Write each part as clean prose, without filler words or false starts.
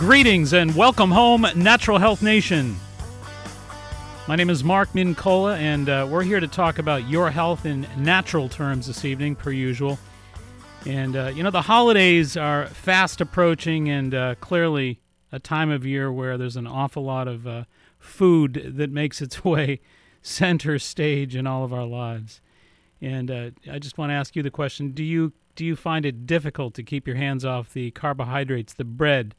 Greetings and welcome home, Natural Health Nation. My name is Mark Mincola, and we're here to talk about your health in natural terms this evening, per usual. And, the holidays are fast approaching, and clearly a time of year where there's an awful lot of food that makes its way center stage in all of our lives. And I just want to ask you the question, do you find it difficult to keep your hands off the carbohydrates, the bread,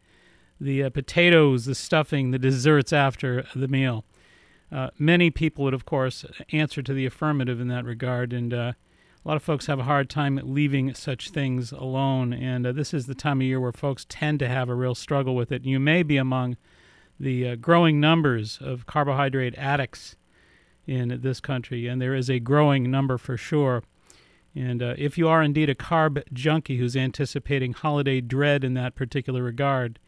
the potatoes, the stuffing, the desserts after the meal? Many people would, of course, answer to the affirmative in that regard, and a lot of folks have a hard time leaving such things alone, and this is the time of year where folks tend to have a real struggle with it. You may be among the growing numbers of carbohydrate addicts in this country, and there is a growing number for sure. And if you are indeed a carb junkie who's anticipating holiday dread in that particular regard,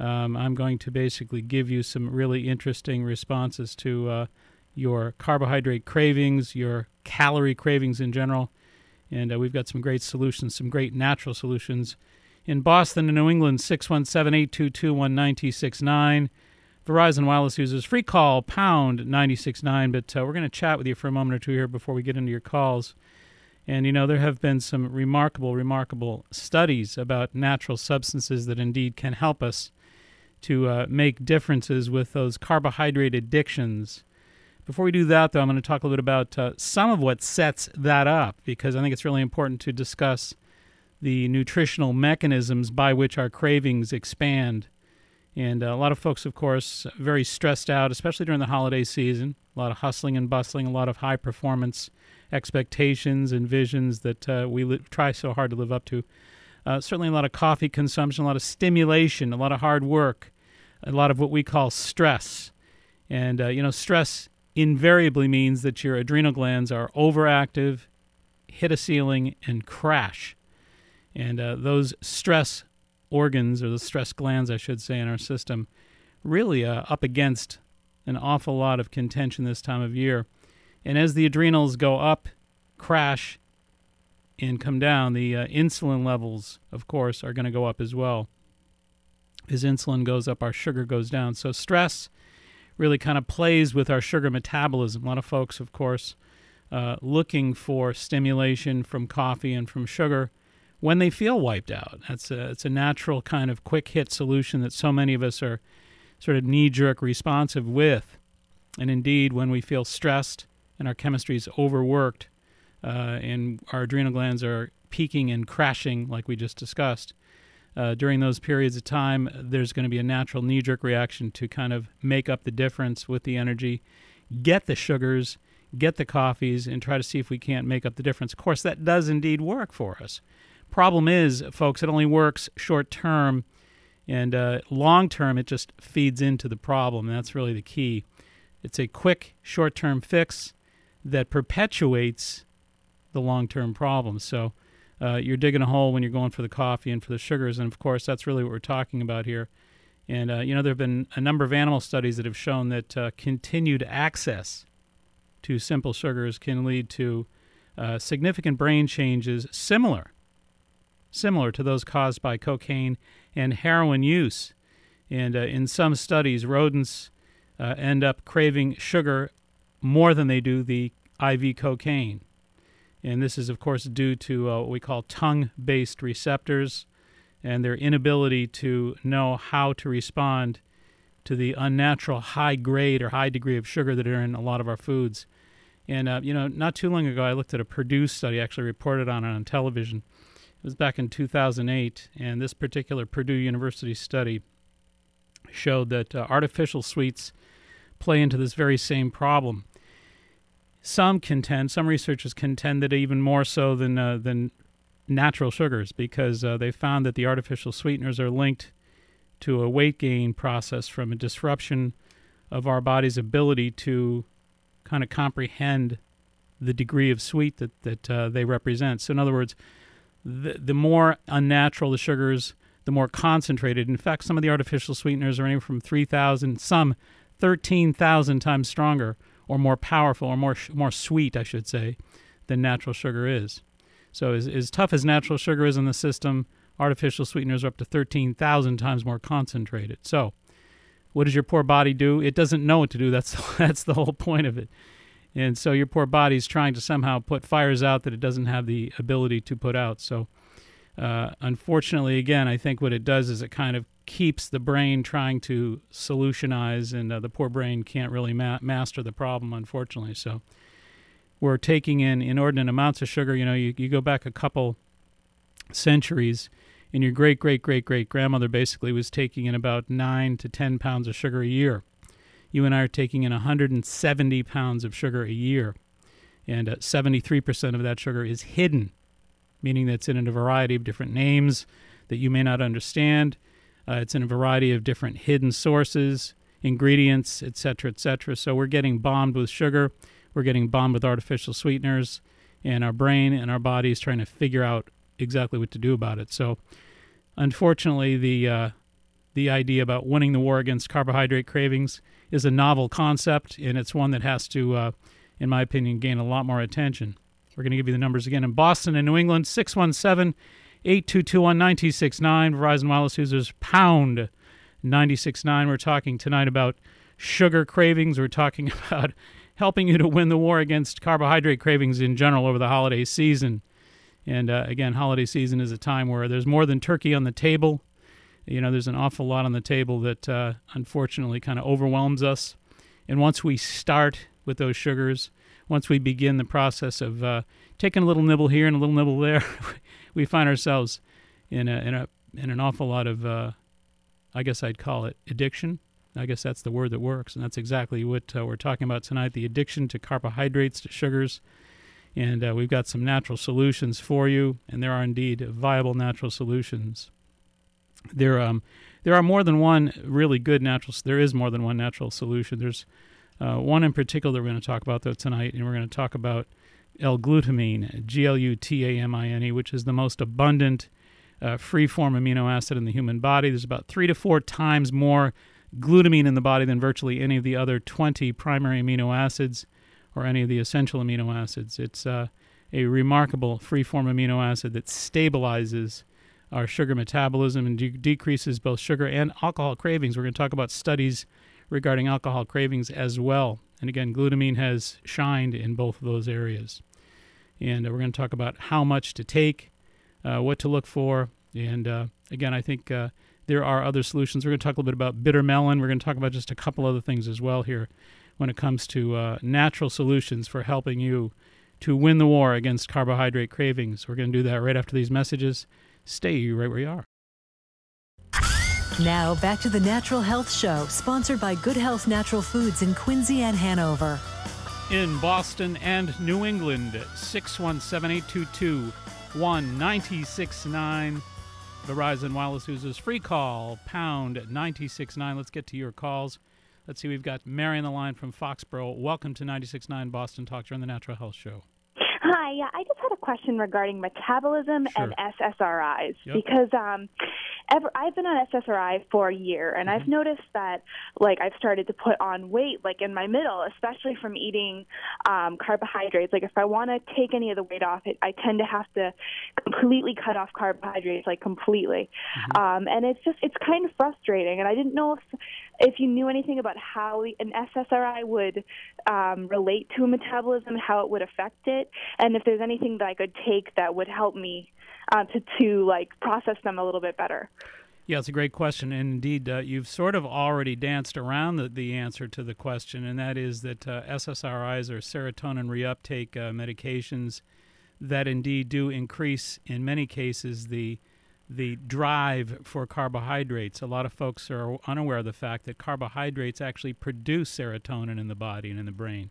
I'm going to basically give you some really interesting responses to your carbohydrate cravings, your calorie cravings in general. And we've got some great solutions, some great natural solutions. In Boston and New England, 617-822-1969. Verizon Wireless users, free call, pound 969. But we're going to chat with you for a moment or two here before we get into your calls. And, there have been some remarkable studies about natural substances that indeed can help us to make differences with those carbohydrate addictions. Before we do that, though, I'm going to talk a little bit about some of what sets that up, because I think it's really important to discuss the nutritional mechanisms by which our cravings expand. And a lot of folks, of course, very stressed out, especially during the holiday season, a lot of hustling and bustling, a lot of high-performance expectations and visions that we try so hard to live up to. Certainly a lot of coffee consumption, a lot of stimulation, a lot of hard work, a lot of what we call stress. And, stress invariably means that your adrenal glands are overactive, hit a ceiling, and crash. And those stress organs, or the stress glands, I should say, in our system, really up against an awful lot of contention this time of year. And as the adrenals go up, crash, and come down, the insulin levels, of course, are going to go up as well. As insulin goes up, our sugar goes down. So stress really kind of plays with our sugar metabolism. A lot of folks, of course, looking for stimulation from coffee and from sugar when they feel wiped out. It's a natural kind of quick-hit solution that so many of us are sort of knee-jerk responsive with. And indeed, when we feel stressed and our chemistry is overworked, and our adrenal glands are peaking and crashing like we just discussed, during those periods of time, there's going to be a natural knee-jerk reaction to kind of make up the difference with the energy, get the sugars, get the coffees, and try to see if we can't make up the difference. Of course, that does indeed work for us. Problem is, folks, it only works short-term, and long-term it just feeds into the problem, and that's really the key. It's a quick, short-term fix that perpetuates the long-term problem. So you're digging a hole when you're going for the coffee and for the sugars, and of course that's really what we're talking about here. And there have been a number of animal studies that have shown that continued access to simple sugars can lead to significant brain changes similar to those caused by cocaine and heroin use. And in some studies, rodents end up craving sugar more than they do the IV cocaine. And this is, of course, due to what we call tongue-based receptors and their inability to know how to respond to the unnatural high grade or high degree of sugar that are in a lot of our foods. And, not too long ago, I looked at a Purdue study, actually reported on television. It was back in 2008, and this particular Purdue University study showed that artificial sweets play into this very same problem. Some researchers contend that even more so than natural sugars, because they found that the artificial sweeteners are linked to a weight gain process from a disruption of our body's ability to kind of comprehend the degree of sweet that they represent. So in other words, the more unnatural the sugars, the more concentrated. In fact, some of the artificial sweeteners are anywhere from 3,000, some 13,000 times stronger, or more powerful, or more sweet, I should say, than natural sugar is. So as tough as natural sugar is in the system, Artificial sweeteners are up to 13,000 times more concentrated. So what does your poor body do? It doesn't know what to do. That's the whole point of it. And so your poor body is trying to somehow put fires out that it doesn't have the ability to put out. So unfortunately, again, I think what it does is it kind of keeps the brain trying to solutionize, and the poor brain can't really master the problem, unfortunately. So we're taking in inordinate amounts of sugar. You know, you go back a couple centuries, and your great-great-great-great-grandmother basically was taking in about 9 to 10 pounds of sugar a year. You and I are taking in 170 pounds of sugar a year, and 73% of that sugar is hidden, meaning that it's in a variety of different names that you may not understand. It's in a variety of different hidden sources, ingredients, etc., etc. So we're getting bombed with sugar. We're getting bombed with artificial sweeteners, and our brain and our body is trying to figure out exactly what to do about it. So unfortunately, the idea about winning the war against carbohydrate cravings is a novel concept, and it's one that has to, in my opinion, gain a lot more attention. We're going to give you the numbers again. In Boston and New England, 617-822-1969. Verizon Wireless users, pound 969. We're talking tonight about sugar cravings. We're talking about helping you to win the war against carbohydrate cravings in general over the holiday season. And again, holiday season is a time where there's more than turkey on the table. You know, there's an awful lot on the table that unfortunately kind of overwhelms us. And once we start with those sugars, once we begin the process of taking a little nibble here and a little nibble there, we find ourselves in an awful lot of, I guess I'd call it addiction. I guess that's the word that works, and that's exactly what we're talking about tonight, the addiction to carbohydrates, to sugars. And we've got some natural solutions for you, and there are indeed viable natural solutions. There are more than one really good natural. There is more than one natural solution. There's one in particular that we're going to talk about though tonight, and we're going to talk about L-Glutamine, Glutamine, which is the most abundant free-form amino acid in the human body. There's about 3 to 4 times more glutamine in the body than virtually any of the other 20 primary amino acids or any of the essential amino acids. It's a remarkable free-form amino acid that stabilizes our sugar metabolism and decreases both sugar and alcohol cravings. We're going to talk about studies regarding alcohol cravings as well. And again, glutamine has shined in both of those areas. And we're going to talk about how much to take, what to look for. And again, I think there are other solutions. We're going to talk a little bit about bitter melon. We're going to talk about just a couple other things as well here when it comes to natural solutions for helping you to win the war against carbohydrate cravings. We're going to do that right after these messages. Stay right where you are. Now back to the Natural Health Show, sponsored by Good Health Natural Foods in Quincy and Hanover. In Boston and New England, 617-822-1969. Verizon Wireless users, free call, pound 969. Let's get to your calls. Let's see, we've got Mary on the line from Foxborough. Welcome to 96.9 Boston Talk. You're on the Natural Health Show. Hi, yeah, I just had a question regarding metabolism and SSRIs because I've been on SSRI for a year, and I've noticed that, like, I've started to put on weight, like, in my middle, especially from eating carbohydrates. Like, if I want to take any of the weight off, I tend to have to completely cut off carbohydrates, like, completely. And it's kind of frustrating, and I didn't know if you knew anything about how an SSRI would relate to a metabolism, how it would affect it, and if there's anything that I could take that would help me to process them a little bit better. Yeah, it's a great question. And indeed, you've sort of already danced around the answer to the question, and that is that SSRIs, or serotonin reuptake medications, that indeed do increase, in many cases, the drive for carbohydrates. A lot of folks are unaware of the fact that carbohydrates actually produce serotonin in the body and in the brain.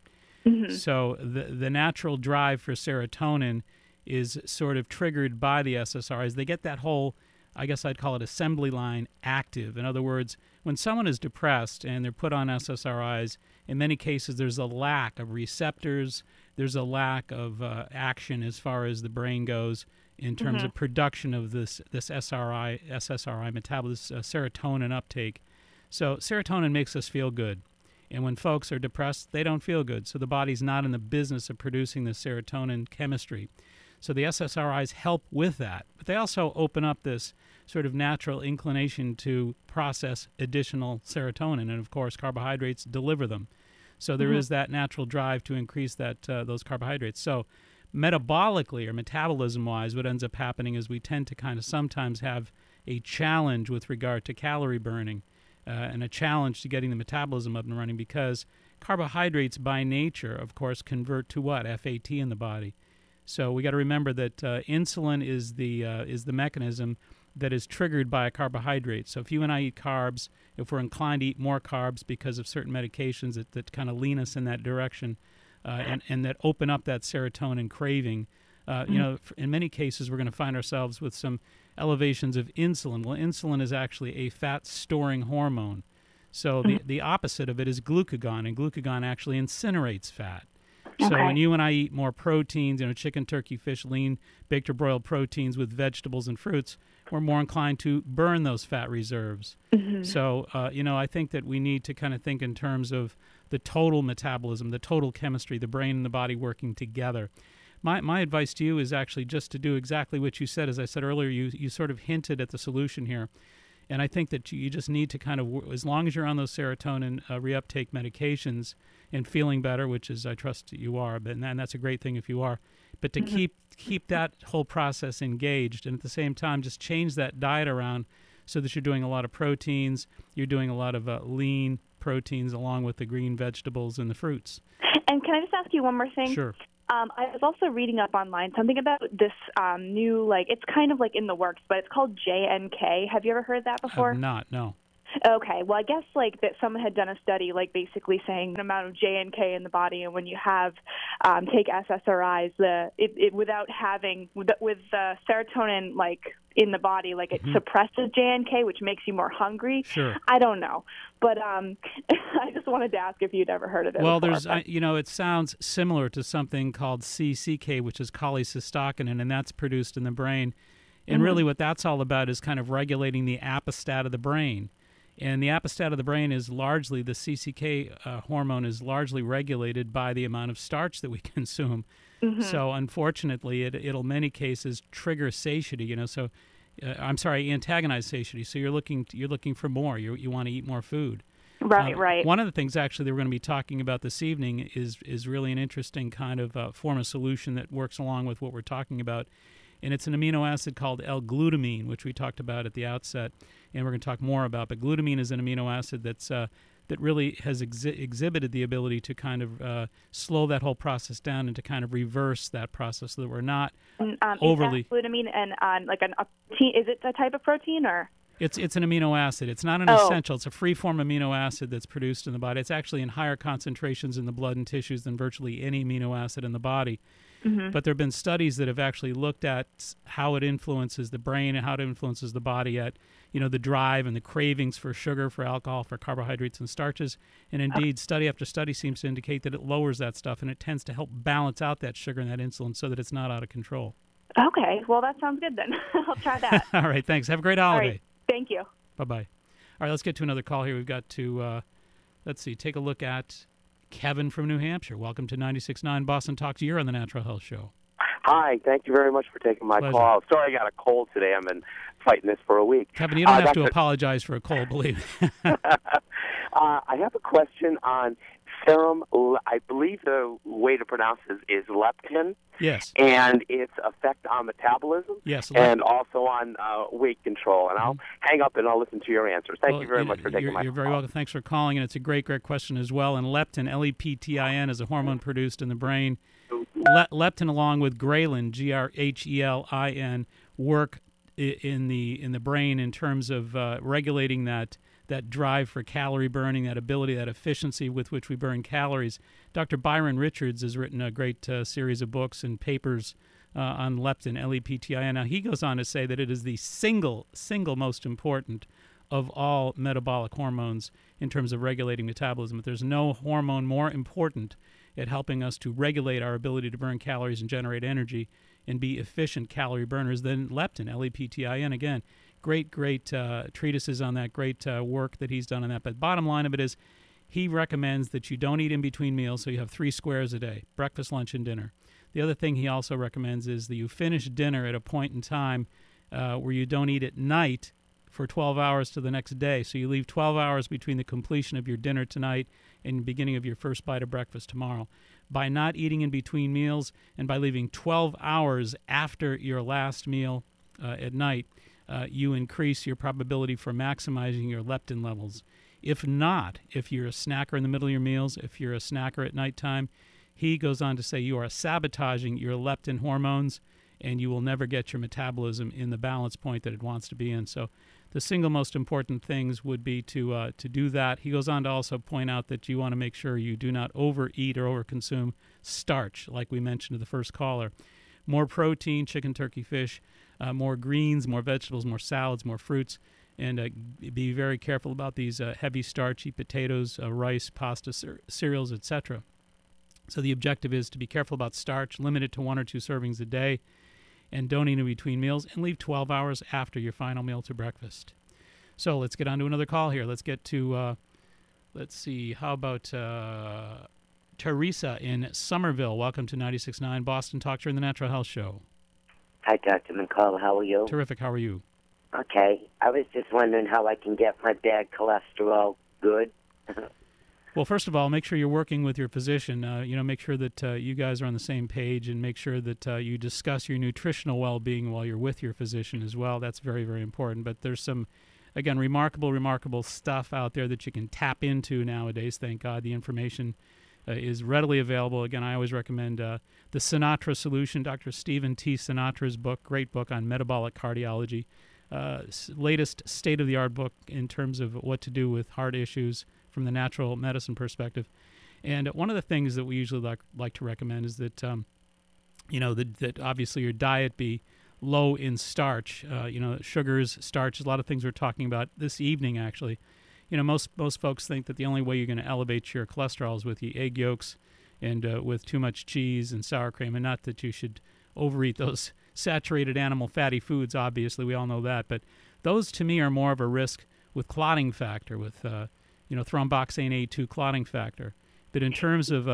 So the natural drive for serotonin is sort of triggered by the SSRIs. They get that whole, I guess I'd call it, assembly line active. In other words, when someone is depressed and they're put on SSRIs, in many cases there's a lack of receptors, there's a lack of action as far as the brain goes in terms of production of this SSRI metabolism, serotonin uptake. So serotonin makes us feel good. And when folks are depressed, they don't feel good. So the body's not in the business of producing the serotonin chemistry. So the SSRIs help with that, but they also open up this sort of natural inclination to process additional serotonin, and of course carbohydrates deliver them. So there is that natural drive to increase that those carbohydrates. So metabolically or metabolism-wise, what ends up happening is we tend to kind of sometimes have a challenge with regard to calorie burning and a challenge to getting the metabolism up and running, because carbohydrates by nature, of course, convert to what? FAT in the body. So we got to remember that insulin is the mechanism that is triggered by a carbohydrate. So if you and I eat carbs, if we're inclined to eat more carbs because of certain medications that kind of lean us in that direction and that open up that serotonin craving, in many cases we're going to find ourselves with some elevations of insulin. Well, insulin is actually a fat-storing hormone. So the opposite of it is glucagon, and glucagon actually incinerates fat. So when you and I eat more proteins, chicken, turkey, fish, lean, baked or broiled proteins with vegetables and fruits, we're more inclined to burn those fat reserves. So, I think that we need to kind of think in terms of the total metabolism, the total chemistry, the brain and the body working together. My advice to you is actually just to do exactly what you said. As I said earlier, you sort of hinted at the solution here. And I think that you just need to kind of, as long as you're on those serotonin reuptake medications and feeling better, which is, I trust you are, and that's a great thing if you are, but to keep that whole process engaged, and at the same time just change that diet around so that you're doing a lot of proteins, you're doing a lot of lean proteins along with the green vegetables and the fruits. And can I just ask you one more thing? Sure. I was also reading up online something about this new, it's kind of like in the works, but it's called JNK. Have you ever heard that before? I've not, no. Okay, well, I guess that someone had done a study, basically saying the amount of JNK in the body, and when you have take SSRIs, without having with the serotonin in the body, it suppresses JNK, which makes you more hungry. Sure. I don't know, but I just wanted to ask if you'd ever heard of it. Well, before, it sounds similar to something called CCK, which is cholecystokinin, and that's produced in the brain. And really, what that's all about is kind of regulating the apostat of the brain. And the apostat of the brain is largely, the CCK hormone is largely regulated by the amount of starch that we consume. So unfortunately, it'll in many cases trigger satiety. Antagonize satiety. So you're looking for more. You want to eat more food. Right. One of the things actually that we're going to be talking about this evening is really an interesting kind of form of solution that works along with what we're talking about. And it's an amino acid called L-Glutamine, which we talked about at the outset, and we're going to talk more about. But glutamine is an amino acid that really has exhibited the ability to kind of slow that whole process down and to kind of reverse that process so that we're not overly... Is that glutamine and is it a type of protein or...? It's an amino acid. It's not an essential. It's a free-form amino acid that's produced in the body. It's actually in higher concentrations in the blood and tissues than virtually any amino acid in the body. But there have been studies that have actually looked at how it influences the brain and how it influences the body at, the drive and the cravings for sugar, for alcohol, for carbohydrates and starches. And indeed, study after study seems to indicate that it lowers that stuff, and it tends to help balance out that sugar and that insulin so that it's not out of control. Okay. Well, that sounds good then. I'll try that. All right. Thanks. Have a great holiday. All right. Thank you. Bye-bye. All right. Let's get to another call here. We've got to, take a look at Kevin from New Hampshire. Welcome to 96.9 Boston Talks. You're on the Natural Health Show. Hi. Thank you very much for taking my call. Sorry I got a cold today. I've been fighting this for a week. Kevin, you don't have to apologize for a cold, believe me. I have a question on serum. I believe the way to pronounce it is leptin. Yes. And its effect on metabolism. Yes. And also on weight control. And I'll hang up and I'll listen to your answers. Thank you very much for taking my call. You're very welcome. Thanks for calling, and it's a great question as well. And leptin, L-E-P-T-I-N, is a hormone produced in the brain. Leptin, along with ghrelin, G-R-H-E-L-I-N, work in the brain in terms of regulating that drive for calorie burning, that ability, that efficiency with which we burn calories. Dr. Byron Richards has written a great series of books and papers on leptin, L-E-P-T-I-N. Now, he goes on to say that it is the single most important of all metabolic hormones in terms of regulating metabolism. But there's no hormone more important at helping us to regulate our ability to burn calories and generate energy and be efficient calorie burners than leptin, L-E-P-T-I-N. Again, great treatises on that, great work that he's done on that. But bottom line of it is he recommends that you don't eat in between meals, so you have 3 squares a day, breakfast, lunch, and dinner. The other thing he also recommends is that you finish dinner at a point in time where you don't eat at night for 12 hours to the next day. So you leave 12 hours between the completion of your dinner tonight and the beginning of your first bite of breakfast tomorrow. By not eating in between meals and by leaving 12 hours after your last meal at night, you increase your probability for maximizing your leptin levels. If not, if you're a snacker in the middle of your meals, if you're a snacker at nighttime, he goes on to say you are sabotaging your leptin hormones and you will never get your metabolism in the balance point that it wants to be in. So the single most important things would be to do that. He goes on to also point out that you want to make sure you do not overeat or overconsume starch, like we mentioned to the first caller. More protein, chicken, turkey, fish, more greens, more vegetables, more salads, more fruits, and be very careful about these heavy starchy potatoes, rice, pasta, cereals, etc. So the objective is to be careful about starch, limit it to 1 or 2 servings a day, and don't eat in between meals, and leave 12 hours after your final meal to breakfast. So let's get on to another call here. Let's get to, let's see, how about Teresa in Somerville. Welcome to 96.9 Boston Talk during the Natural Health Show. Hi, Dr. McCall. How are you? Terrific. How are you? Okay. I was just wondering how I can get my bad cholesterol good. Well, first of all, make sure you're working with your physician. Make sure that you guys are on the same page, and make sure that you discuss your nutritional well-being while you're with your physician as well. That's very, very important. But there's some, again, remarkable stuff out there that you can tap into nowadays. Thank God the information is readily available. Again, I always recommend the Sinatra Solution, Dr. Stephen T. Sinatra's book, great book on metabolic cardiology. Latest state-of-the-art book in terms of what to do with heart issues from the natural medicine perspective. And one of the things that we usually like to recommend is that, that obviously your diet be low in starch, sugars, starches, a lot of things we're talking about this evening, actually. Most folks think that the only way you're going to elevate your cholesterol is with the egg yolks and with too much cheese and sour cream, and not that you should overeat those saturated animal fatty foods, obviously, we all know that. But those, to me, are more of a risk with clotting factor, with thromboxane A2 clotting factor. But in terms of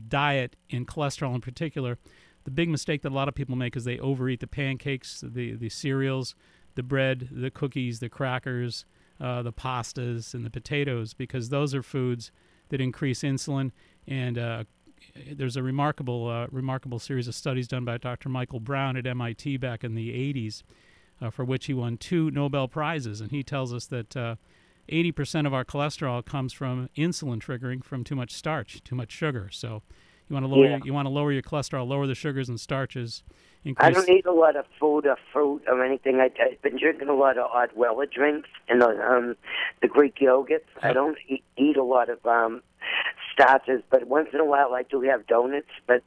diet and cholesterol in particular, the big mistake that a lot of people make is they overeat the pancakes, the cereals, the bread, the cookies, the crackers, the pastas, and the potatoes, because those are foods that increase insulin. And there's a remarkable series of studies done by Dr. Michael Brown at MIT back in the 80s, for which he won 2 Nobel Prizes. And he tells us that 80% of our cholesterol comes from insulin triggering from too much starch, too much sugar. So you want to lower your cholesterol, lower the sugars and starches. I don't eat a lot of food or fruit or anything. I've been drinking a lot of Odwella drinks and the Greek yogurts. I don't eat a lot of starches, but once in a while I do have donuts. But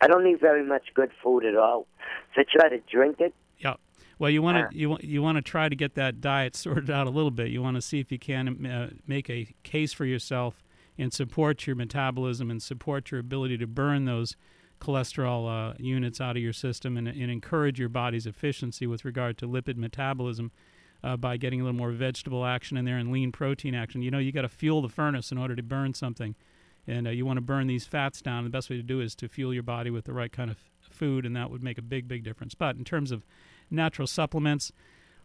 I don't eat very much good food at all. So I try to drink it. Yeah. Well, you want to try to get that diet sorted out a little bit. You want to see if you can make a case for yourself and support your metabolism and support your ability to burn those cholesterol units out of your system, and encourage your body's efficiency with regard to lipid metabolism by getting a little more vegetable action in there and lean protein action. You got to fuel the furnace in order to burn something, and you want to burn these fats down. The best way to do it is to fuel your body with the right kind of food, and that would make a big difference. But in terms of natural supplements,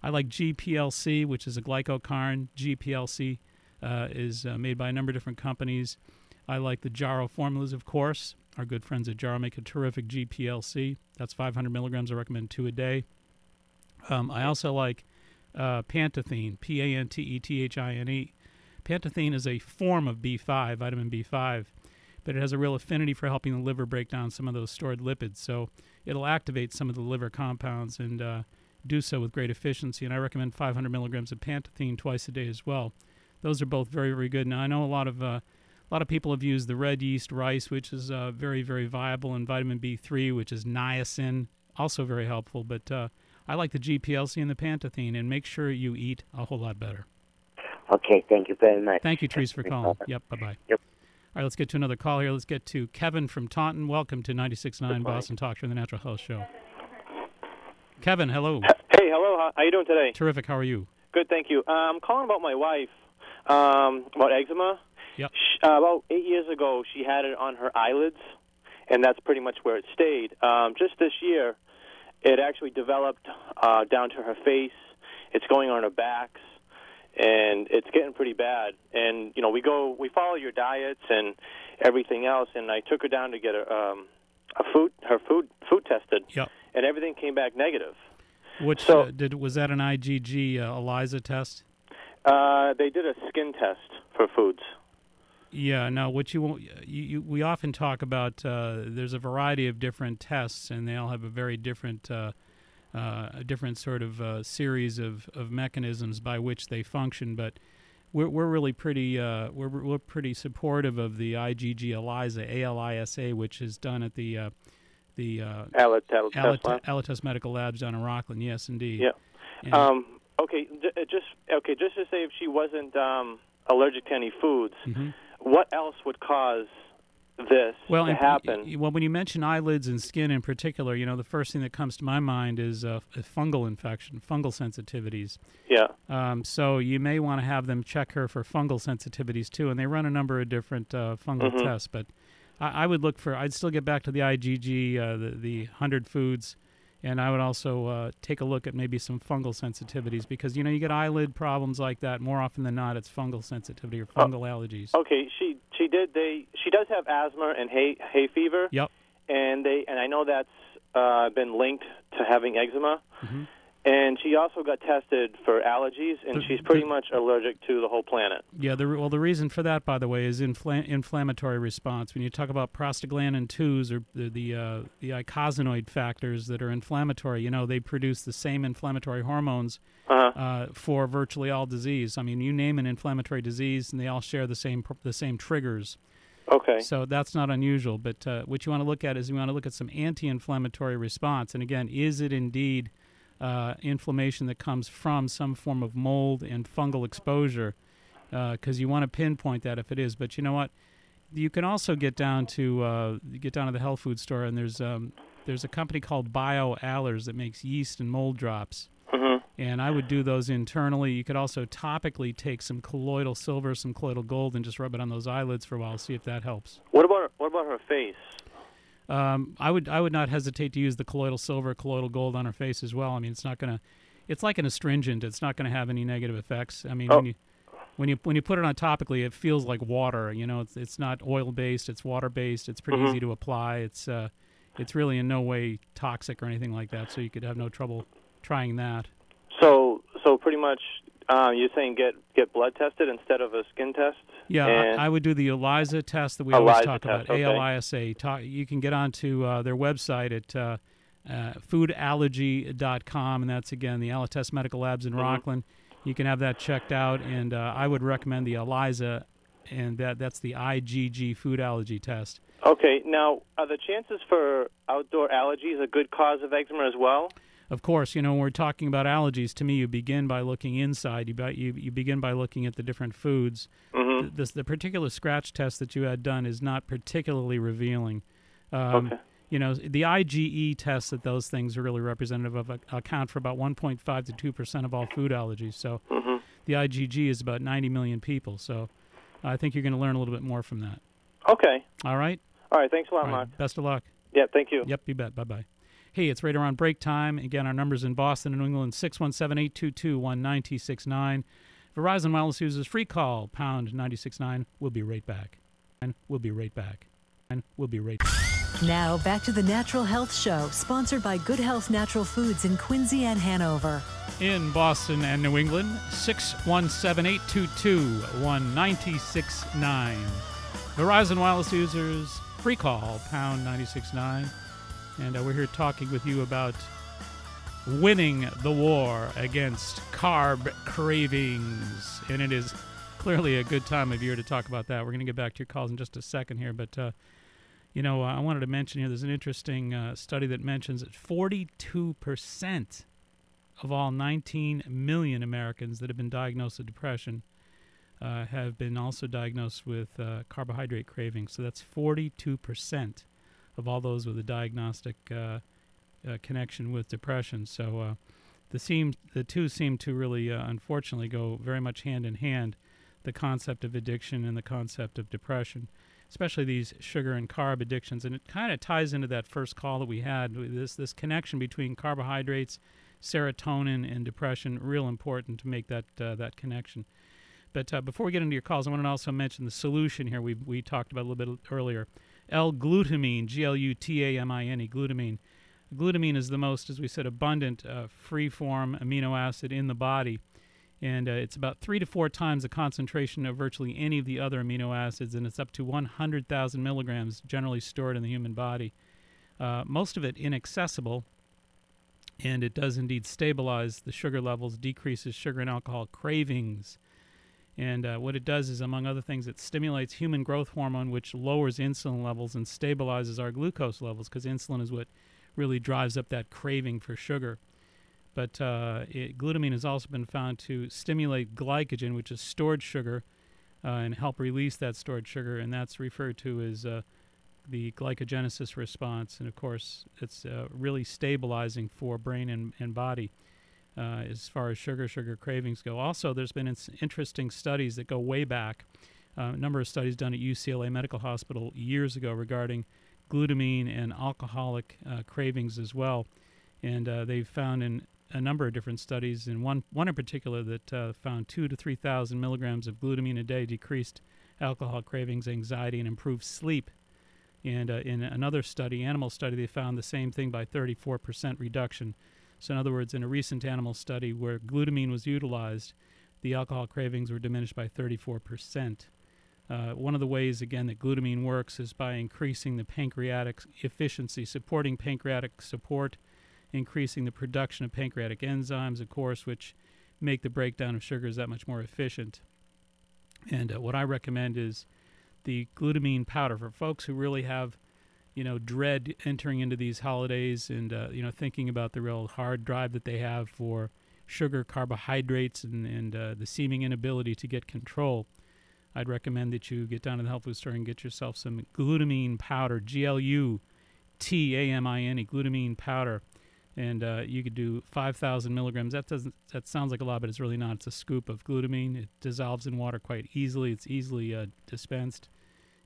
I like GPLC, which is a glycocarn. GPLC is made by a number of different companies. I like the Jarrow formulas, of course. Our good friends at Jarrow make a terrific GPLC. That's 500 milligrams. I recommend 2 a day. I also like Pantethine, Pantethine. Pantethine is a form of B5, vitamin B5, but it has a real affinity for helping the liver break down some of those stored lipids. So it'll activate some of the liver compounds and do so with great efficiency. And I recommend 500 milligrams of Pantethine twice a day as well. Those are both very, very good. Now, I know a lot of people have used the red yeast rice, which is very, very viable, and vitamin B3, which is niacin, also very helpful. But I like the GPLC and the Pantethine, and make sure you eat a whole lot better. Okay, thank you very much. Thank you, Therese, for calling. Yep, bye-bye. Yep. All right, let's get to another call here. Let's get to Kevin from Taunton. Welcome to 96.9 Boston Talk Show, the Natural Health Show. Kevin, hello. Hey, hello. How you doing today? Terrific. How are you? Good, thank you. I'm calling about my wife, about eczema. Yep. About 8 years ago, she had it on her eyelids, and that's pretty much where it stayed. Just this year, it actually developed down to her face. It's going on her backs, and it's getting pretty bad. And we follow your diets and everything else. And I took her down to get her food tested, Yep. and everything came back negative. Which was that an IgG ELISA test? They did a skin test for foods. Yeah, no, we often talk about, there's a variety of different tests, and they all have a very different sort of series of mechanisms by which they function. But we're really pretty we're pretty supportive of the IgG ELISA, ALISA, which is done at the Alatus Medical Labs down in Rockland. Yes, indeed. Yeah. And, Just to say, if she wasn't allergic to any foods, mm-hmm. what else would cause this to happen? Well, when you mention eyelids and skin in particular, the first thing that comes to my mind is a fungal infection, fungal sensitivities. Yeah. So you may want to have them check her for fungal sensitivities too, and they run a number of different fungal mm-hmm. tests. But I would look for. I'd still get back to the IgG, the 100 foods. And I would also take a look at maybe some fungal sensitivities because, you get eyelid problems like that. More often than not, it's fungal sensitivity or fungal allergies. Okay, she does have asthma and hay fever. Yep. And I know that's been linked to having eczema. Mm-hmm. And she also got tested for allergies, and she's pretty much allergic to the whole planet. Yeah, the reason for that, by the way, is inflammatory response. When you talk about prostaglandin 2s or the eicosanoid factors that are inflammatory, they produce the same inflammatory hormones for virtually all disease. I mean, you name an inflammatory disease, and they all share the same triggers. Okay. So that's not unusual. But what you want to look at is you want to look at some anti-inflammatory response. And again, is it indeed inflammation that comes from some form of mold and fungal exposure, because you want to pinpoint that if it is. But you know what? You can also get down to the health food store, and there's a company called BioAllers that makes yeast and mold drops. Mm-hmm. And I would do those internally. You could also topically take some colloidal silver, some colloidal gold, and just rub it on those eyelids for a while, see if that helps. What about her face? I would not hesitate to use the colloidal silver, colloidal gold on her face as well. I mean, it's like an astringent. It's not going to have any negative effects. I mean, when you put it on topically, it feels like water. It's not oil based. It's water based. It's pretty mm-hmm. easy to apply. It's really in no way toxic or anything like that. So you could have no trouble trying that. So pretty much, you're saying get blood tested instead of a skin test? Yeah, I would do the ELISA test that we always talk about, okay. ALISA. You can get onto their website at foodallergy.com, and that's, again, the Alatus Medical Labs in mm-hmm. Rockland. You can have that checked out, and I would recommend the ELISA, and that's the IgG food allergy test. Okay. Now, are the chances for outdoor allergies a good cause of eczema as well? Of course, when we're talking about allergies, to me, you begin by looking inside. You begin by looking at the different foods. Mm-hmm. The particular scratch test that you had done is not particularly revealing. Okay. The IgE tests that those things are really representative of account for about 1.5 to 2% of all food allergies. So mm-hmm. the IgG is about 90 million people. So I think you're going to learn a little bit more from that. Okay. All right? All right. Thanks a lot, All Mark. right. Best of luck. Yeah, thank you. Yep, you bet. Bye-bye. Hey, it's right around break time. Again, our numbers in Boston and New England, 617-822-1969. Verizon Wireless users, free call, pound 969. We'll be right back. And we'll be right back. And we'll be right back. Now, back to the Natural Health Show, sponsored by Good Health Natural Foods in Quincy and Hanover. In Boston and New England, 617-822-1969. Verizon Wireless users, free call, pound 969. And we're here talking with you about winning the war against carb cravings. And it is clearly a good time of year to talk about that. We're going to get back to your calls in just a second here. But, I wanted to mention here, there's an interesting study that mentions that 42% of all 19 million Americans that have been diagnosed with depression have been also diagnosed with carbohydrate cravings. So that's 42% of all those with a diagnostic connection with depression. So the two seem to really, unfortunately, go very much hand in hand, the concept of addiction and the concept of depression. especially these sugar and carb addictions. And it kind of ties into that first call that we had, this connection between carbohydrates, serotonin, and depression. Real important to make that connection. But before we get into your calls, I want to also mention the solution here we talked about a little bit earlier. L-Glutamine, Glutamine, glutamine. Glutamine is the most, as we said, abundant free-form amino acid in the body. And it's about 3 to 4 times the concentration of virtually any of the other amino acids, and it's up to 100,000 milligrams generally stored in the human body. Most of it inaccessible, and it does indeed stabilize the sugar levels, decreases sugar and alcohol cravings. And what it does is, among other things, it stimulates human growth hormone, which lowers insulin levels and stabilizes our glucose levels, because insulin is what really drives up that craving for sugar. But glutamine has also been found to stimulate glycogen, which is stored sugar, and help release that stored sugar, and that's referred to as the glycogenesis response. And, of course, it's really stabilizing for brain and body as far as sugar cravings go. Also, there's been interesting studies that go way back, a number of studies done at UCLA Medical Hospital years ago regarding glutamine and alcoholic cravings as well. And they've found in a number of different studies, and one in particular that found 2,000 to 3,000 milligrams of glutamine a day decreased alcohol cravings, anxiety, and improved sleep. And in another study, animal study, they found the same thing by 34% reduction. So in other words, in a recent animal study where glutamine was utilized, the alcohol cravings were diminished by 34%. One of the ways, again, that glutamine works is by increasing the pancreatic efficiency, supporting pancreatic support, increasing the production of pancreatic enzymes, of course, which make the breakdown of sugars that much more efficient. And what I recommend is the glutamine powder for folks who really have, dread entering into these holidays and, thinking about the real hard drive that they have for sugar, carbohydrates, and the seeming inability to get control. I'd recommend that you get down to the health food store and get yourself some glutamine powder, Glutamine, glutamine powder. And you could do 5,000 milligrams. That sounds like a lot, but it's really not. It's a scoop of glutamine. It dissolves in water quite easily. It's easily dispensed.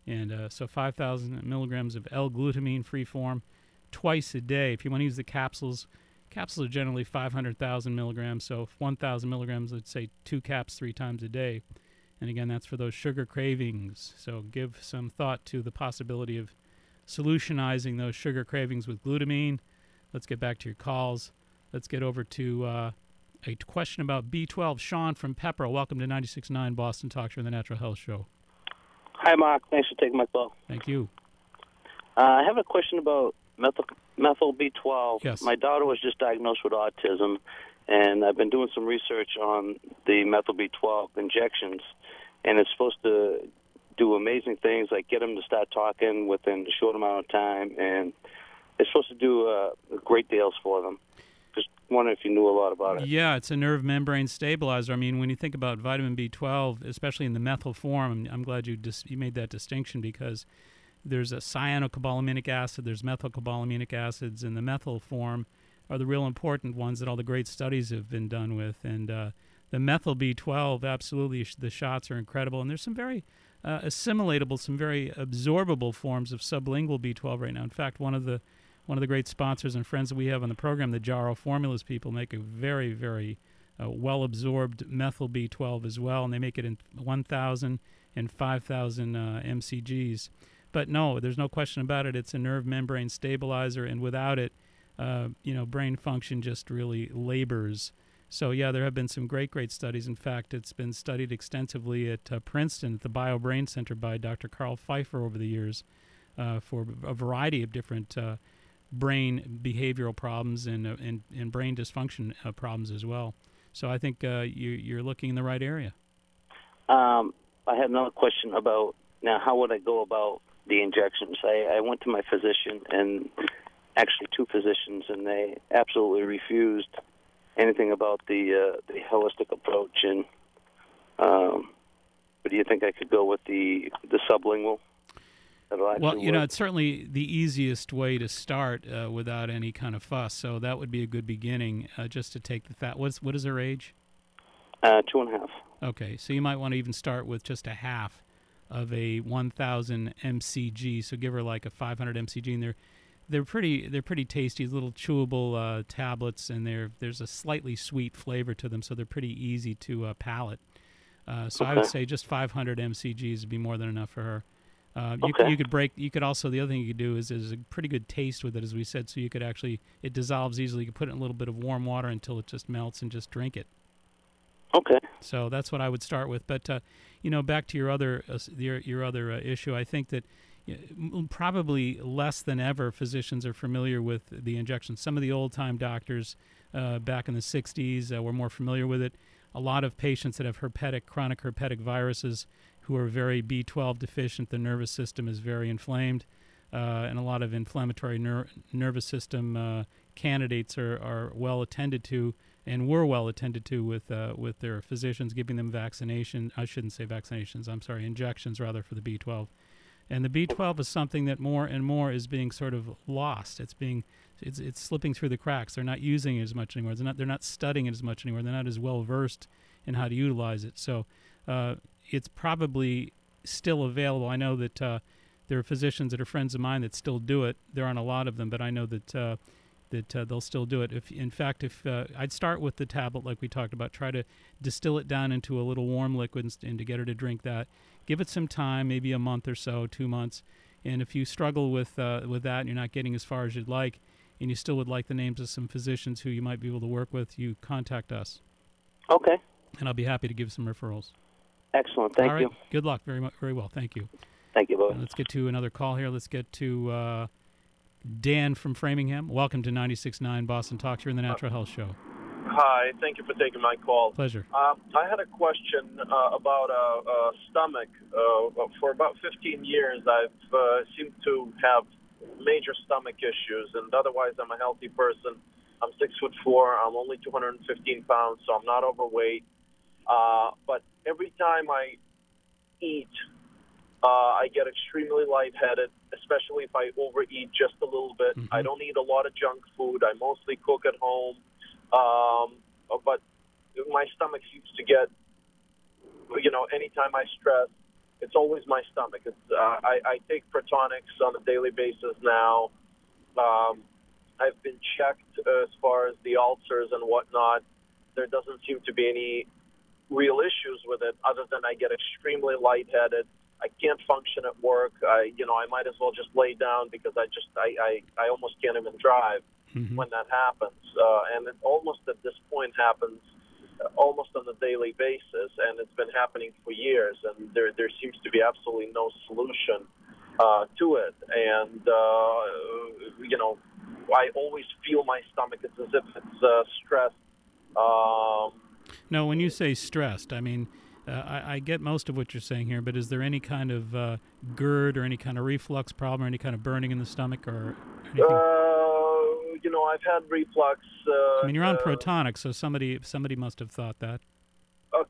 And so 5,000 milligrams of L-Glutamine free form twice a day. If you want to use the capsules are generally 500,000 milligrams. So 1,000 milligrams, let's say 2 caps 3 times a day. And again, that's for those sugar cravings. So give some thought to the possibility of solutionizing those sugar cravings with glutamine. Let's get back to your calls. Let's get over to a question about B12. Sean from Pepperell. Welcome to 96.9 Boston Talk Show, the Natural Health Show. Hi, Mark. Thanks for taking my call. Thank you. I have a question about methyl B12. Yes. My daughter was just diagnosed with autism, and I've been doing some research on the methyl B12 injections, and it's supposed to do amazing things like get them to start talking within a short amount of time, and it's supposed to do great deals for them. Just wondering if you knew a lot about it. Yeah, it's a nerve membrane stabilizer. I mean, when you think about vitamin B12, especially in the methyl form, I'm glad you made that distinction, because there's a cyanocobalaminatic acid, there's methylcobalaminatic acids, and the methyl form are the real important ones that all the great studies have been done with. And the methyl B12, absolutely, the shots are incredible. And there's some very assimilatable, some very absorbable forms of sublingual B12 right now. In fact, one of the great sponsors and friends that we have on the program, the Jarrow Formulas people, make a very, very well-absorbed methyl B12 as well, and they make it in 1,000 and 5,000 mcgs. But no, there's no question about it. It's a nerve membrane stabilizer, and without it, brain function just really labors. So, yeah, there have been some great studies. In fact, it's been studied extensively at Princeton at the BioBrain Center by Dr. Carl Pfeiffer over the years for a variety of different brain behavioral problems and brain dysfunction problems as well. So I think you're looking in the right area. I had another question about, now, how would I go about the injections? I went to my physician, and actually 2 physicians, and they absolutely refused anything about the holistic approach. And but do you think I could go with the sublingual? Well, it's certainly the easiest way to start without any kind of fuss. So that would be a good beginning, just to take the fat. What is her age? 2.5. Okay, so you might want to even start with just a half of a 1,000 mcg. So give her like a 500 mcg, and they're pretty tasty, little chewable tablets, and there's a slightly sweet flavor to them, so they're pretty easy to palate. So I would say just 500 mcgs would be more than enough for her. You could also, the other thing you could do is a pretty good taste with it, as we said, so you could actually, it dissolves easily. You could put it in a little bit of warm water until it just melts and just drink it. Okay. So that's what I would start with. But, back to your other issue, I think that probably less than ever physicians are familiar with the injections. Some of the old-time doctors back in the 60s were more familiar with it. A lot of patients that have chronic herpetic viruses who are very B12 deficient, the nervous system is very inflamed, and a lot of inflammatory nervous system candidates are well attended to and were well attended to with their physicians giving them vaccination. I shouldn't say vaccinations, I'm sorry, injections rather, for the B12. And the B12 is something that more and more is being sort of lost. It's slipping through the cracks. They're not using it as much anymore. They're not studying it as much anymore. They're not as well versed in how to utilize it. So it's probably still available. I know that there are physicians that are friends of mine that still do it. There aren't a lot of them, but I know that they'll still do it. If I'd start with the tablet like we talked about, try to distill it down into a little warm liquid and to get her to drink that. Give it some time, maybe a month or so, 2 months. And if you struggle with that and you're not getting as far as you'd like, and you still would like the names of some physicians who you might be able to work with, you contact us. Okay. And I'll be happy to give some referrals. Excellent. Thank you. Good luck. Very well. Thank you. Thank you, both. Let's get to another call here. Let's get to Dan from Framingham. Welcome to 96.9 Boston Talks. You're in the Natural Health Show. Hi. Thank you for taking my call. Pleasure. I had a question about stomach. For about 15 years, I've seemed to have major stomach issues, and otherwise I'm a healthy person. I'm 6'4". I'm only 215 pounds, so I'm not overweight. But every time I eat, I get extremely lightheaded, especially if I overeat just a little bit. Mm-hmm. I don't eat a lot of junk food. I mostly cook at home. But my stomach seems to get, anytime I stress, it's always my stomach. I take Protonics on a daily basis now. I've been checked as far as the ulcers and whatnot. There doesn't seem to be any real issues with it, other than I get extremely lightheaded. I can't function at work. I might as well just lay down because I almost can't even drive when that happens. And it almost at this point happens almost on a daily basis, and it's been happening for years, and there seems to be absolutely no solution to it. And, I always feel my stomach. It's as if it's stressed. No, when you say stressed, I mean, I get most of what you're saying here, but is there any kind of GERD or any kind of reflux problem or any kind of burning in the stomach or anything? I've had reflux. I mean, you're on Protonics, so somebody must have thought that.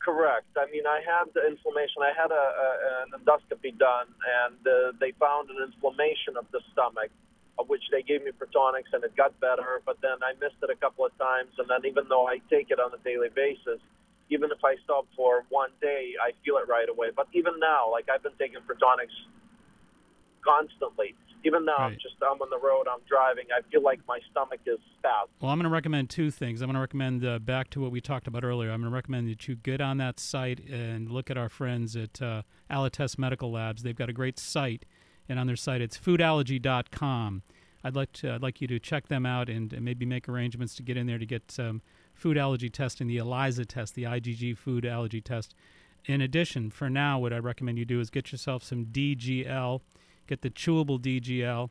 Correct. I mean, I had the inflammation. I had an endoscopy done, and they found an inflammation of the stomach, of which they gave me Protonics, and it got better. But then I missed it a couple of times, and then even though I take it on a daily basis, even if I stop for one day, I feel it right away. But even now, like I've been taking Protonics constantly. Even now, right. I'm on the road, I'm driving, I feel like my stomach is spasmed. Well, I'm going to recommend two things. I'm going to recommend, back to what we talked about earlier, I'm going to recommend that you get on that site and look at our friends at Alites Medical Labs. They've got a great site, and on their site it's foodallergy.com. I'd like you to check them out and maybe make arrangements to get in there to get some food allergy testing, the ELISA test, the IgG food allergy test. In addition, for now, what I recommend you do is get yourself some DGL. Get the chewable DGL,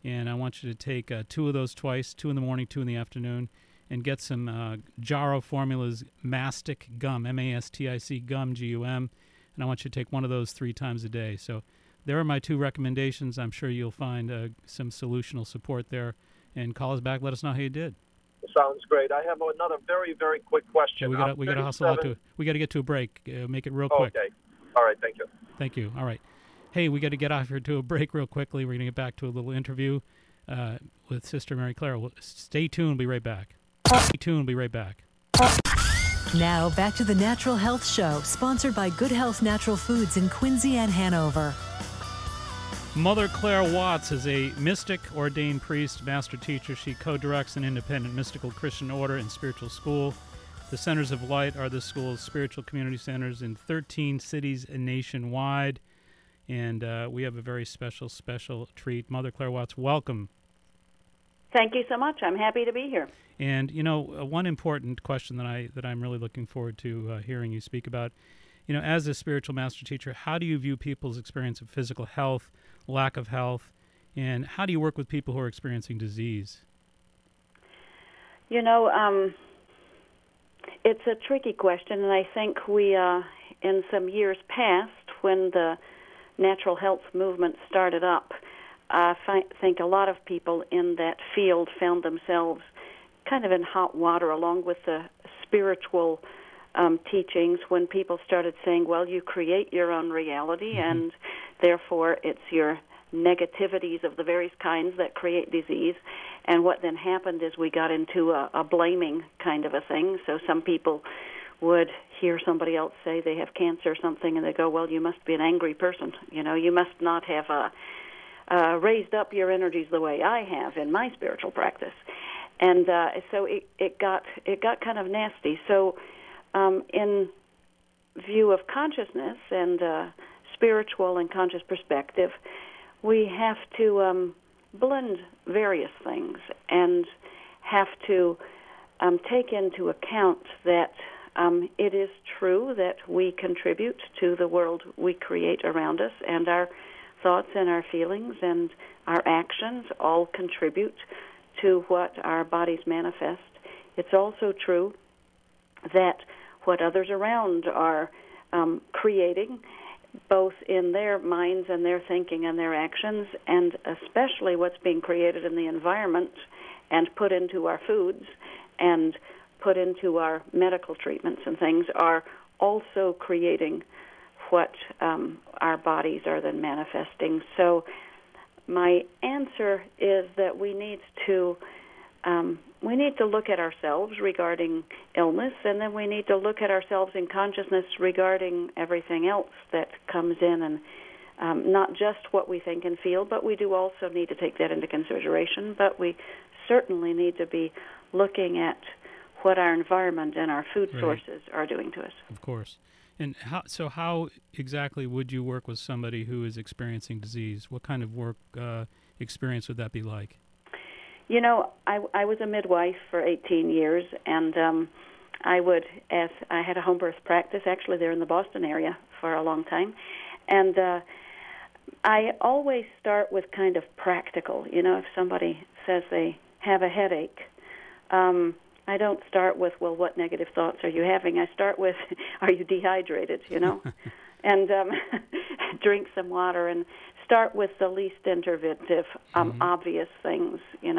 and I want you to take 2 of those twice, 2 in the morning, 2 in the afternoon, and get some Jarrow Formulas Mastic Gum, M-A-S-T-I-C Gum, G-U-M, and I want you to take 1 of those 3 times a day. So there are my 2 recommendations. I'm sure you'll find some solutional support there, and call us back. Let us know how you did. Sounds great. I have another very, very quick question. Okay, we got to hustle out to. We got to get to a break. Make it real quick. Okay. All right. Thank you. Thank you. All right. Hey, we got to get off here to a break real quickly. We're going to get back to a little interview with Sister Mary Clara. Stay tuned. We'll be right back. Stay tuned. We'll be right back. Now, back to the Natural Health Show, sponsored by Good Health Natural Foods in Quincy and Hanover. Mother Claire Watts is a mystic, ordained priest, master teacher. She co-directs an independent mystical Christian order and spiritual school. The Centers of Light are the school's spiritual community centers in 13 cities nationwide. And we have a very special treat. Mother Claire Watts, welcome. Thank you so much. I'm happy to be here. And, one important question that I'm really looking forward to hearing you speak about, as a spiritual master teacher, how do you view people's experience of physical health, lack of health, and how do you work with people who are experiencing disease? It's a tricky question, and I think we, in some years past, when the natural health movement started up, I think a lot of people in that field found themselves kind of in hot water along with the spiritual teachings when people started saying, well, you create your own reality, and therefore it's your negativities of the various kinds that create disease. And what then happened is we got into a blaming kind of a thing. So some people would hear somebody else say they have cancer or something, and they go, well, you must be an angry person. You must not have raised up your energies the way I have in my spiritual practice. And so it got kind of nasty. So in view of consciousness and spiritual and conscious perspective, we have to blend various things and have to take into account that it is true that we contribute to the world we create around us, and our thoughts and our feelings and our actions all contribute to what our bodies manifest. It's also true that what others around are creating, both in their minds and their thinking and their actions, and especially what's being created in the environment and put into our foods and put into our medical treatments and things, are also creating what our bodies are then manifesting. So my answer is that we need to look at ourselves regarding illness, and then we need to look at ourselves in consciousness regarding everything else that comes in, and not just what we think and feel, but we do also need to take that into consideration. But we certainly need to be looking at what our environment and our food sources are doing to us. Of course. And how exactly would you work with somebody who is experiencing disease? What kind of work experience would that be like? I was a midwife for 18 years, and I had a home birth practice, actually there in the Boston area for a long time, and I always start with kind of practical. If somebody says they have a headache, I don't start with, well, what negative thoughts are you having? I start with, are you dehydrated, and drink some water, and start with the least interventive, obvious things, and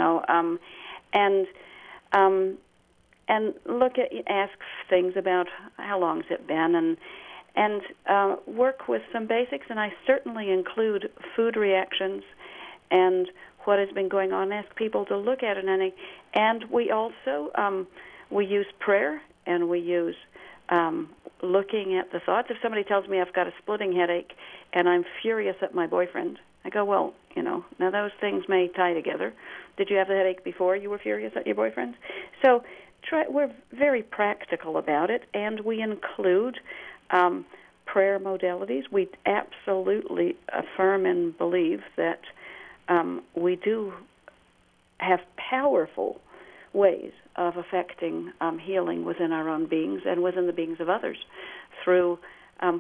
ask things about how long's it been, and work with some basics. And I certainly include food reactions and what has been going on. Ask people to look at it, and we also we use prayer, and we use looking at the thoughts. If somebody tells me I've got a splitting headache and I'm furious at my boyfriend, I go, well, now those things may tie together. Did you have the headache before you were furious at your boyfriend? So we're very practical about it, and we include prayer modalities. We absolutely affirm and believe that we do have powerful ways of affecting healing within our own beings and within the beings of others through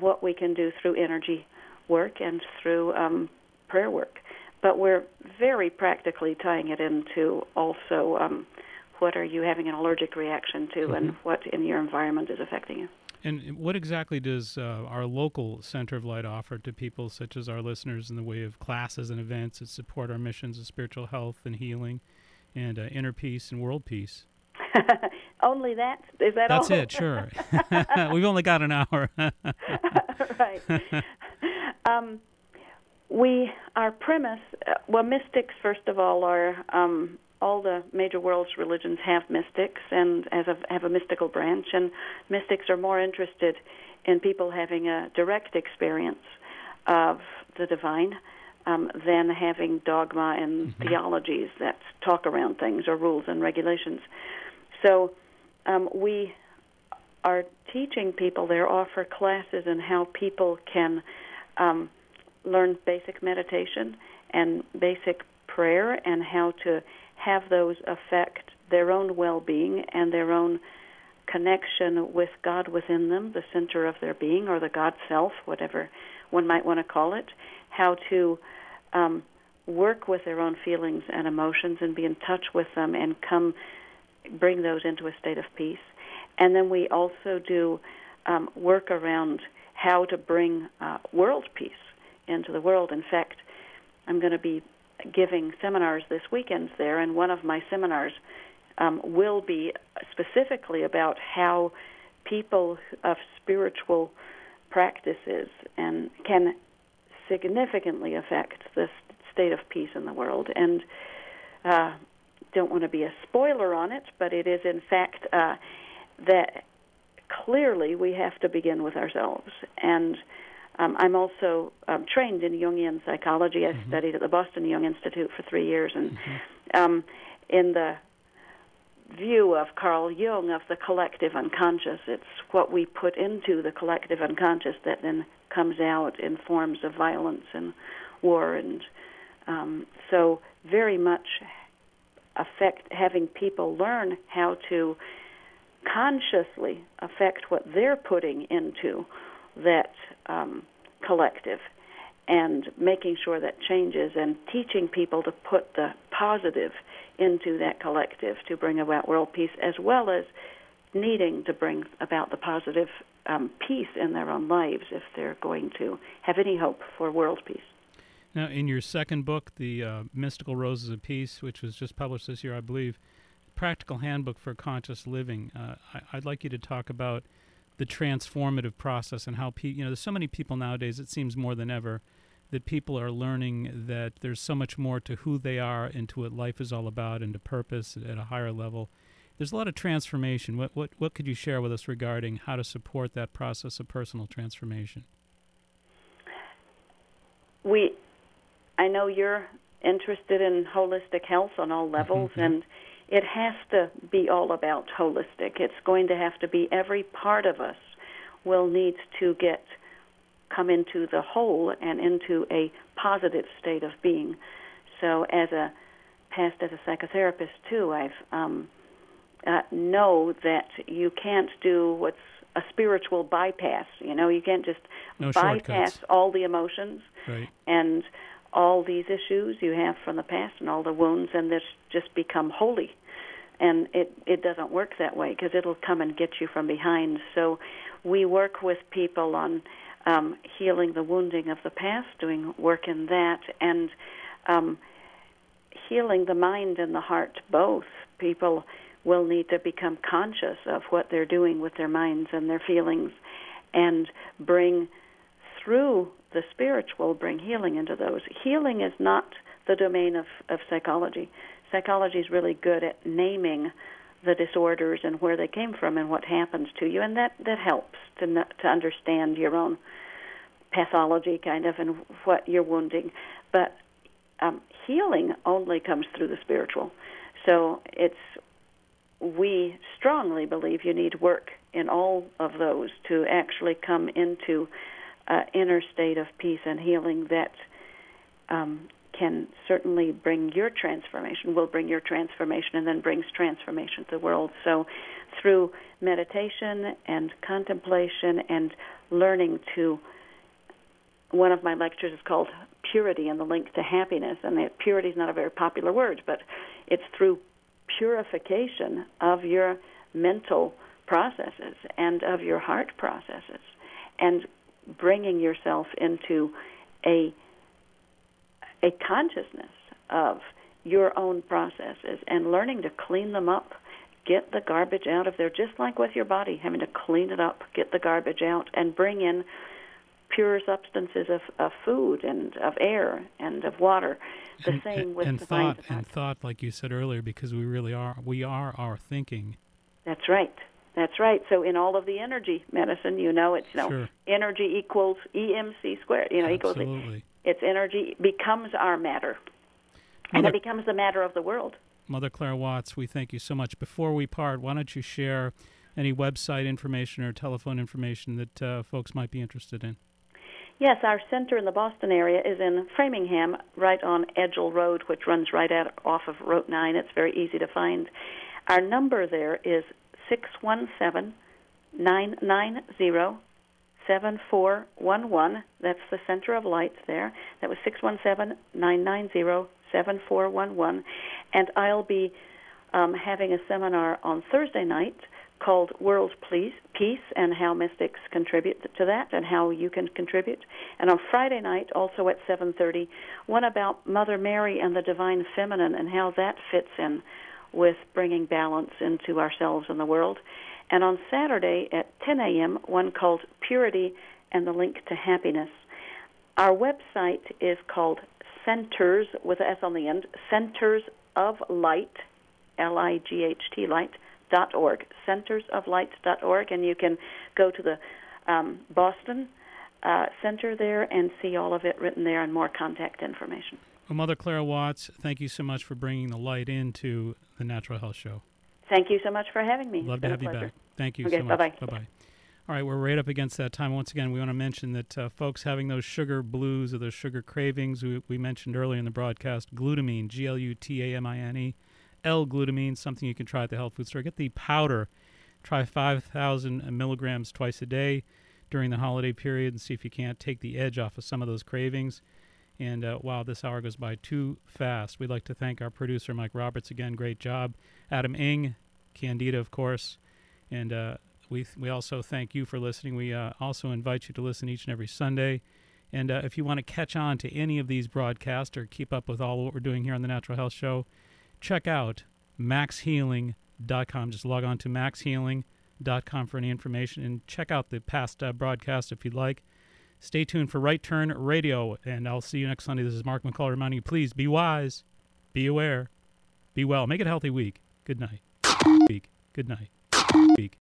what we can do through energy work and through prayer work. But we're very practically tying it into also what are you having an allergic reaction to, and what in your environment is affecting you. And what exactly does our local Center of Light offer to people such as our listeners in the way of classes and events that support our missions of spiritual health and healing and inner peace and world peace? Only that? Is that That's all? it, sure. We've only got an hour. Right. Our premise, mystics, first of all, are all the major world's religions have mystics and have a mystical branch, and mystics are more interested in people having a direct experience of the divine than having dogma and theologies that talk around things or rules and regulations. So we are teaching people there, offer classes in how people can learn basic meditation and basic prayer and how to have those affect their own well-being and their own connection with God within them, the center of their being, or the God self, whatever one might want to call it, how to work with their own feelings and emotions and be in touch with them and bring those into a state of peace. And then we also do work around how to bring world peace into the world. In fact, I'm going to be giving seminars this weekend there, and one of my seminars will be specifically about how people of spiritual practices and can significantly affect the state of peace in the world. And don't want to be a spoiler on it, but it is in fact that clearly we have to begin with ourselves. And I'm also trained in Jungian psychology. I studied at the Boston Jung Institute for 3 years, and in the view of Carl Jung of the collective unconscious, it's what we put into the collective unconscious that then comes out in forms of violence and war, and so very much having people learn how to consciously affect what they're putting into that collective, and making sure that changes, and teaching people to put the positive into that collective to bring about world peace, as well as needing to bring about the positive peace in their own lives if they're going to have any hope for world peace. Now, in your second book, The Mystical Roses of Peace, which was just published this year, I believe, Practical Handbook for Conscious Living, I'd like you to talk about the transformative process and how there's so many people nowadays, it seems more than ever, that people are learning that there's so much more to who they are and to what life is all about and to purpose at a higher level. There's a lot of transformation. What could you share with us regarding how to support that process of personal transformation? I know you're interested in holistic health on all levels, and it has to be all about holistic. It's going to have to be every part of us will need to come into the whole and into a positive state of being. So as a psychotherapist too, I've know that you can't do what's a spiritual bypass. You can't just bypass all the emotions and all these issues you have from the past and all the wounds, and just become holy. And it doesn't work that way, because it'll come and get you from behind. So we work with people on healing the wounding of the past, doing work in that, and healing the mind and the heart both. People will need to become conscious of what they're doing with their minds and their feelings, and bring through the spiritual, bring healing into those. Healing is not the domain of psychology. Psychology is really good at naming the disorders and where they came from and what happens to you, and that helps to understand your own pathology kind of and what you're wounding. But healing only comes through the spiritual. So we strongly believe you need work in all of those to actually come into an inner state of peace and healing that can certainly bring your transformation, will bring your transformation, and then brings transformation to the world. So through meditation and contemplation and learning one of my lectures is called Purity and the Link to Happiness, and purity is not a very popular word, but it's through purification of your mental processes and of your heart processes, and bringing yourself into a consciousness of your own processes and learning to clean them up, get the garbage out of there, just like with your body, having to clean it up, get the garbage out, and bring in pure substances of food and of air and of water. The same with divine thought, like you said earlier, because we are our thinking. That's right. That's right. So in all of the energy medicine, it's Sure. Energy equals EMC squared. Absolutely. Equals its energy becomes our matter, and it becomes the matter of the world. Mother Claire Watts, we thank you so much. Before we part, why don't you share any website information or telephone information that folks might be interested in? Yes, our center in the Boston area is in Framingham, right on Edgell Road, which runs right off of Route 9. It's very easy to find. Our number there is 617-990-7411. That's the Center of Lights there. That was 617-990-7411. And I'll be having a seminar on Thursday night called World Peace and how mystics contribute to that and how you can contribute. And on Friday night, also at 7:30, one about Mother Mary and the Divine Feminine and how that fits in with bringing balance into ourselves and the world. And on Saturday at 10 a.m., one called Purity and the Link to Happiness. Our website is called Centers, with an S on the end, Centers of Light, L-I-G-H-T, light.org, centersoflight.org, and you can go to the Boston Center there and see all of it written there and more contact information. Well, Mother Clara Watts, thank you so much for bringing the light into the Natural Health Show. Thank you so much for having me. Love to have you back. Thank you so much. Bye-bye. Bye-bye. All right, we're right up against that time. Once again, we want to mention that folks having those sugar blues or those sugar cravings, we mentioned earlier in the broadcast, glutamine, G-L-U-T-A-M-I-N-E, L-Glutamine, something you can try at the health food store. Get the powder. Try 5,000 milligrams twice a day during the holiday period and see if you can't take the edge off of some of those cravings. And wow, this hour goes by too fast. We'd like to thank our producer, Mike Roberts, again. Great job. Adam Ing, Candida, of course. And we also thank you for listening. We also invite you to listen each and every Sunday. And if you want to catch on to any of these broadcasts or keep up with all what we're doing here on the Natural Health Show, check out maxhealing.com. Just log on to maxhealing.com for any information and check out the past broadcasts if you'd like. Stay tuned for Right Turn Radio, and I'll see you next Sunday. This is Mark McCullough reminding you, please be wise, be aware, be well. Make it a healthy week. Good night. Week. Good night. Week.